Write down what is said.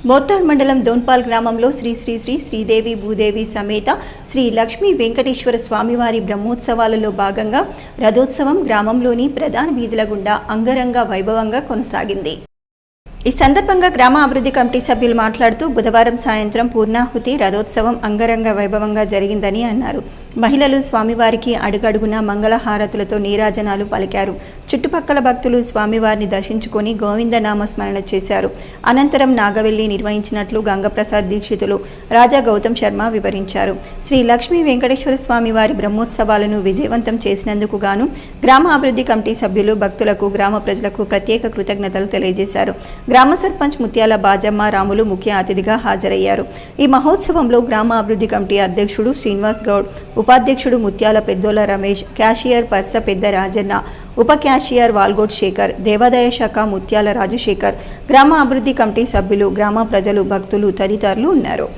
మోత్తాడ్ మండలం దోన్పాల్ గ్రామంలో శ్రీ శ్రీ శ్రీ శ్రీదేవి భూదేవి సమేత శ్రీ లక్ష్మీ వెంకటేశ్వర స్వామివారి బ్రహ్మోత్సవాలలో భాగంగా రథోత్సవం గ్రామంలోని ప్రధాన వీధుల గుండా అంగరంగ వైభవంగా కొనసాగింది. ఈ సందర్భంగా గ్రామ అభివృద్ధి కమిటీ సభ్యులు మాట్లాడుతూ బుధవారం సాయంత్రం పూర్ణాహుతి రథోత్సవం అంగరంగ వైభవంగా జరిగిందని అన్నారు. మహిళలు స్వామివారికి అడుగడుగున మంగళహారతులతో నీరాజనాలు పలికారు. చుట్టుపక్కల భక్తులు స్వామివారిని దర్శించుకొని గోవింద నామస్మరణ చేశారు. అనంతరం నాగవెల్లి నిర్వహించినట్లు గంగప్రసాద్ దీక్షితులు రాజా గౌతమ్ శర్మ వివరించారు. శ్రీ లక్ష్మీ వెంకటేశ్వర స్వామివారి బ్రహ్మోత్సవాలను విజయవంతం చేసినందుకు గాను గ్రామ అభివృద్ధి కమిటీ సభ్యులు భక్తులకు గ్రామ ప్రజలకు ప్రత్యేక కృతజ్ఞతలు తెలియజేశారు. గ్రామ సర్పంచ్ ముత్యాల బాజమ్మ రాములు ముఖ్య అతిథిగా హాజరయ్యారు. ఈ మహోత్సవంలో గ్రామ అభివృద్ధి కమిటీ అధ్యక్షుడు శ్రీనివాస్ గౌడ్, ఉపాధ్యక్షుడు ముత్యాల పెద్దోల రమేష్, క్యాషియర్ పర్స పెద్ద రాజన్న, ఉప క్యాషియర్ వాల్గోడ్ శేఖర్, దేవాదాయ శాఖ ముత్యాల రాజశేఖర్, గ్రామ అభివృద్ధి కమిటీ సభ్యులు, గ్రామ ప్రజలు, భక్తులు తదితరులు ఉన్నారు.